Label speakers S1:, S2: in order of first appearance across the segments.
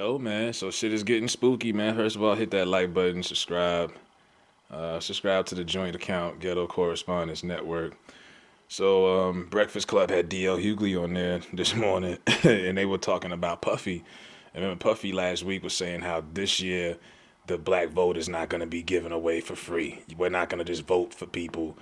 S1: Yo, man, so shit is getting spooky, man. First of all, hit that like button, subscribe. Subscribe to the joint account, Ghetto Correspondence Network. So, Breakfast Club had DL Hughley on there this morning, and they were talking about Puffy. And remember, Puffy last week was saying how this year the black vote is not going to be given away for free. We're not going to just vote for people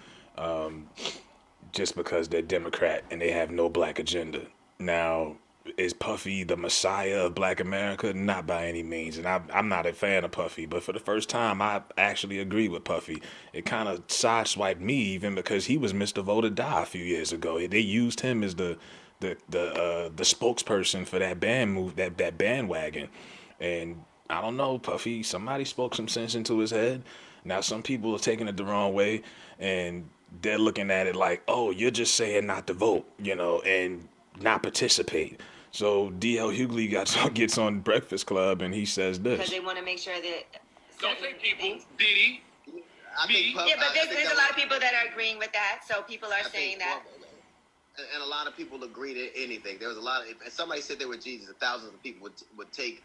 S1: just because they're Democrat and they have no black agenda. Now, is Puffy the messiah of black America? Not by any means. And I'm not a fan of Puffy, but for the first time, I actually agree with Puffy. It kind of sideswiped me even because he was Mr. Vote or Die a few years ago. They used him as the spokesperson for that that bandwagon. And I don't know, Puffy, somebody spoke some sense into his head. Now, some people are taking it the wrong way, and they're looking at it like, oh, you're just saying not to vote, and not participate. So DL Hughley gets on Breakfast Club, and he says
S2: because
S1: this.
S2: they want to make sure that
S3: Don't say people.
S2: things.
S3: Diddy. Me.
S2: Yeah, but there's a lot of people that are agreeing with that. So people are saying that.
S4: And a lot of people agree to anything. There was a lot of. If somebody said they were Jesus, thousands of people would take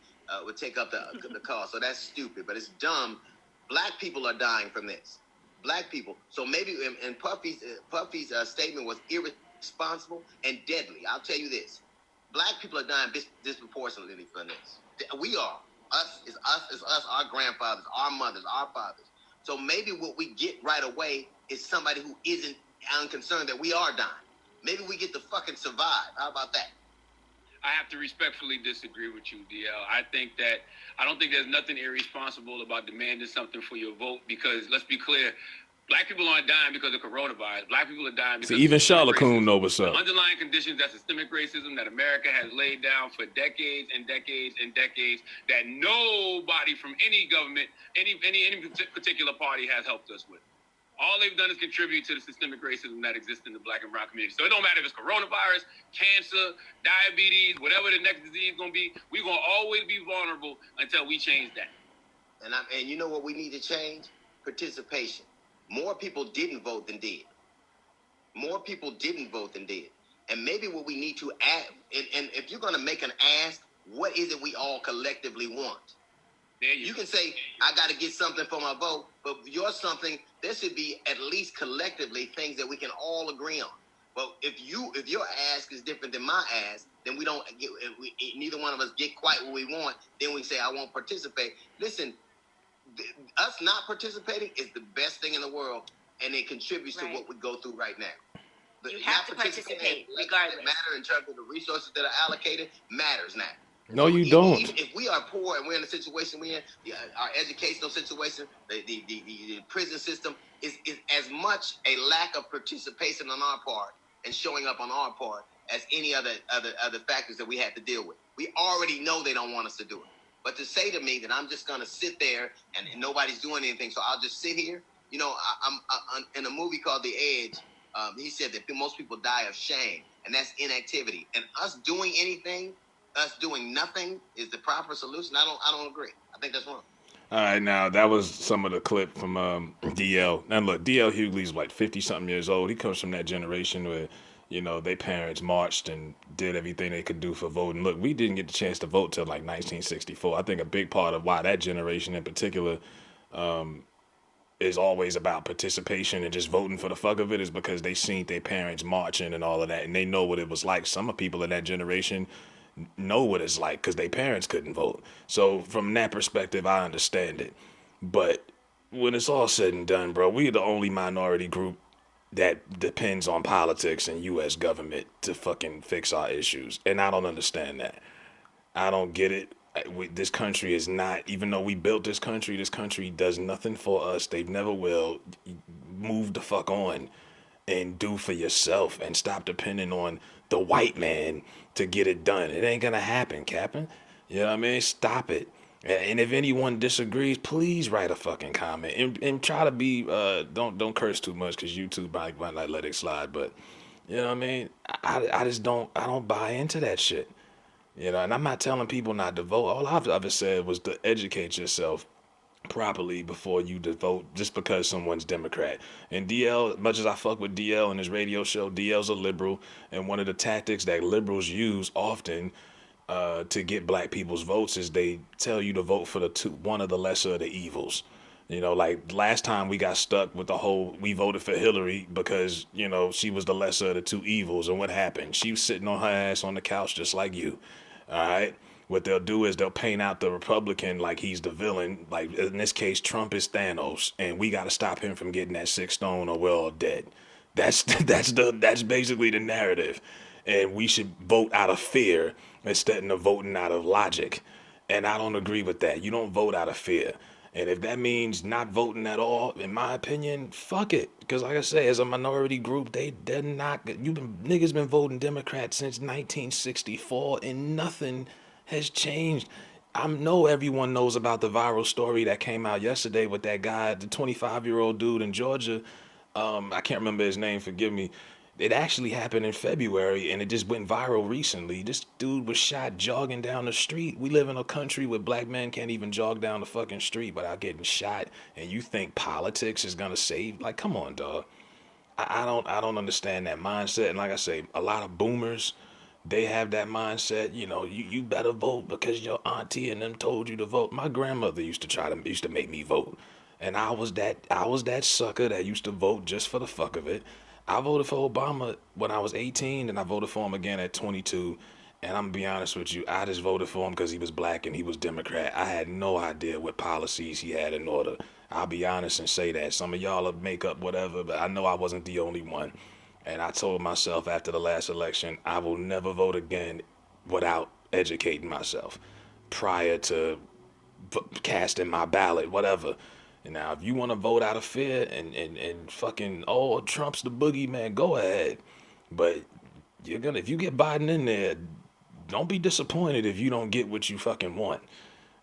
S4: up the call. So that's stupid, but it's dumb. Black people are dying from this. Black people. So maybe, and Puffy's statement was irresponsible and deadly. I'll tell you this: black people are dying disproportionately from this. We are. Us is us. Our grandfathers, our mothers, our fathers. So maybe what we get right away is somebody who isn't unconcerned that we are dying. Maybe we get to fucking survive. How about that?
S3: I have to respectfully disagree with you, DL. I don't think there's nothing irresponsible about demanding something for your vote because let's be clear, black people aren't dying because of coronavirus. Black people are dying because
S1: even
S3: of systemic
S1: Charlotte
S3: racism.
S1: know what's up.
S3: The underlying conditions that systemic racism that America has laid down for decades and decades and decades that nobody from any government, any particular party has helped us with. All they've done is contribute to the systemic racism that exists in the black and brown community. So it don't matter if it's coronavirus, cancer, diabetes, whatever the next disease is going to be, we're going to always be vulnerable until we change that.
S4: And you know what we need to change? Participation. More people didn't vote than did. More people didn't vote than did. And maybe what we need to add, and if you're going to make an ask, what is it we all collectively want? You can say, I got to get something for my vote, but your something, there should be at least collectively things that we can all agree on. But if your ask is different than my ask, then we don't get, neither one of us get quite what we want. Then we say, I won't participate. Listen, us not participating is the best thing in the world, and it contributes to what we go through right now.
S2: You have to participate regardless.
S4: Matter in terms of the resources that are allocated matters now.
S1: No, you don't.
S4: If we are poor and we're in the situation we're in, our educational situation, the prison system is as much a lack of participation on our part and showing up on our part as any other factors that we have to deal with. We already know they don't want us to do it. But to say to me that I'm just going to sit there and nobody's doing anything, so I'll just sit here. I'm in a movie called The Edge. He said that most people die of shame, and that's inactivity. And us doing anything, us doing nothing is the proper solution. I don't agree. I think that's wrong.
S1: All right, now that was some of the clip from DL. Now look, DL Hughley's like 50-something years old. He comes from that generation where, their parents marched and did everything they could do for voting. Look, we didn't get the chance to vote till like 1964. I think a big part of why that generation in particular is always about participation and just voting for the fuck of it is because they seen their parents marching and all of that, and they know what it was like. Some of people in that generation know what it's like because their parents couldn't vote. So from that perspective, I understand it. But when it's all said and done, bro, we're the only minority group that depends on politics and U.S. government to fucking fix our issues. And I don't understand that. I don't get it. This country is not, even though we built this country does nothing for us. They never will. Move the fuck on and do for yourself and stop depending on the white man to get it done. It ain't gonna happen, Captain. You know what I mean? Stop it. And if anyone disagrees, please write a fucking comment and try to be don't curse too much because YouTube might not let it slide. But you know what I mean? I just don't buy into that shit. And I'm not telling people not to vote. All I've ever said was to educate yourself properly before you vote just because someone's Democrat. And DL, much as I fuck with DL and his radio show, DL's a liberal, and one of the tactics that liberals use often to get black people's votes is they tell you to vote for one of the lesser of the evils. You know, like last time we got stuck with the whole we voted for Hillary because, you know, she was the lesser of the two evils. And what happened? She was sitting on her ass on the couch just like you. All right. What they'll do is they'll paint out the Republican like he's the villain. Like in this case, Trump is Thanos, and we got to stop him from getting that 6 stone or we're all dead. That's basically the narrative, and we should vote out of fear instead of voting out of logic. And I don't agree with that. You don't vote out of fear. And if that means not voting at all, in my opinion, fuck it. Because like I say, as a minority group, they're not. Niggas been voting Democrat since 1964, and nothing has changed. I know everyone knows about the viral story that came out yesterday with that guy, the 25-year-old dude in Georgia. I can't remember his name, forgive me. It actually happened in February and it just went viral recently. This dude was shot jogging down the street. We live in a country where black men can't even jog down the fucking street without getting shot. And you think politics is gonna save? Like, come on, dog. I don't understand that mindset. And like I say, a lot of boomers, they have that mindset. You know, you better vote because your auntie and them told you to vote. My grandmother used to make me vote, and I was that sucker that used to vote just for the fuck of it. I voted for Obama when I was 18, and I voted for him again at 22. And I'm gonna be honest with you, I just voted for him because he was black and he was Democrat. I had no idea what policies he had in order. I'll be honest and say that. Some of y'all will make up whatever, but I know I wasn't the only one. And I told myself after the last election, I will never vote again without educating myself prior to casting my ballot, whatever. And now, if you want to vote out of fear and fucking, oh, Trump's the boogeyman, go ahead. But if you get Biden in there, don't be disappointed if you don't get what you fucking want.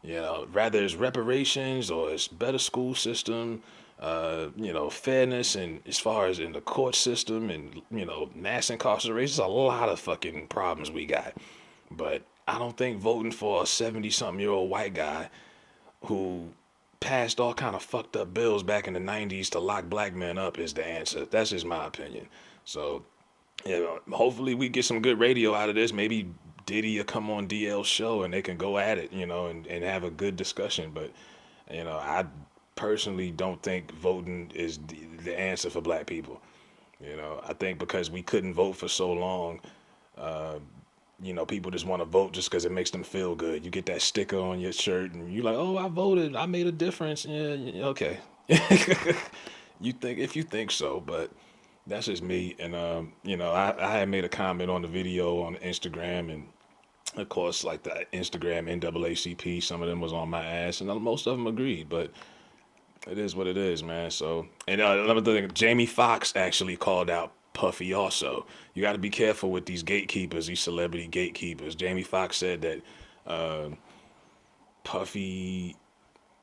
S1: You know, rather it's reparations or it's better school system, fairness and as far as in the court system and, mass incarceration. There's a lot of fucking problems we got. But I don't think voting for a 70-something-year-old white guy who passed all kind of fucked up bills back in the 90s to lock black men up is the answer. That's just my opinion. So, hopefully we get some good radio out of this. Maybe Diddy will come on DL's show and they can go at it, and have a good discussion. But, I personally don't think voting is the answer for black people. I think because we couldn't vote for so long, people just want to vote just because it makes them feel good. You get that sticker on your shirt and you're like, oh, I voted. I made a difference. Yeah, yeah, okay. If you think so, but that's just me. And, I had made a comment on the video on Instagram and of course, like the Instagram NAACP, some of them was on my ass and most of them agreed, but it is what it is, man. So, and another thing, Jamie Foxx actually called out Puffy also. You got to be careful with these gatekeepers, these celebrity gatekeepers. Jamie Foxx said that uh, Puffy.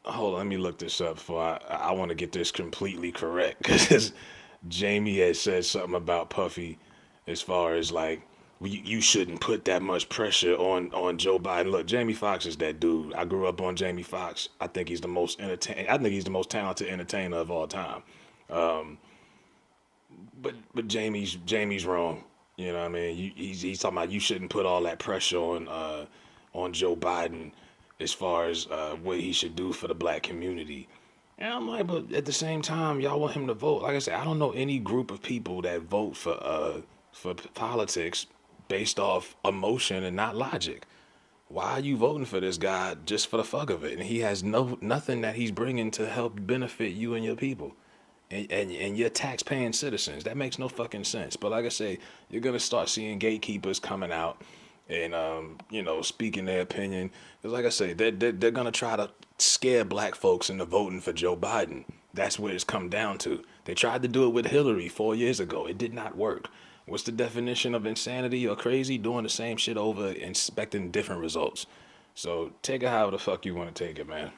S1: Hold on, let me look this up before I want to get this completely correct because Jamie had said something about Puffy as far as like you shouldn't put that much pressure on Joe Biden. Look, Jamie Foxx is that dude. I grew up on Jamie Foxx. I think he's the most I think he's the most talented entertainer of all time. Um, but Jamie's wrong. You know what I mean? He's talking about you shouldn't put all that pressure on Joe Biden as far as what he should do for the black community. And I'm like, but at the same time, y'all want him to vote. Like I said, I don't know any group of people that vote for politics based off emotion and not logic. Why are you voting for this guy just for the fuck of it? And he has nothing that he's bringing to help benefit you and your people and your tax-paying citizens. That makes no fucking sense. But like I say, you're gonna start seeing gatekeepers coming out and speaking their opinion. Because like I say, they're gonna try to scare black folks into voting for Joe Biden. That's where it's come down to. They tried to do it with Hillary 4 years ago. It did not work. What's the definition of insanity or crazy? Doing the same shit over and expecting different results. So take it however the fuck you want to take it, man.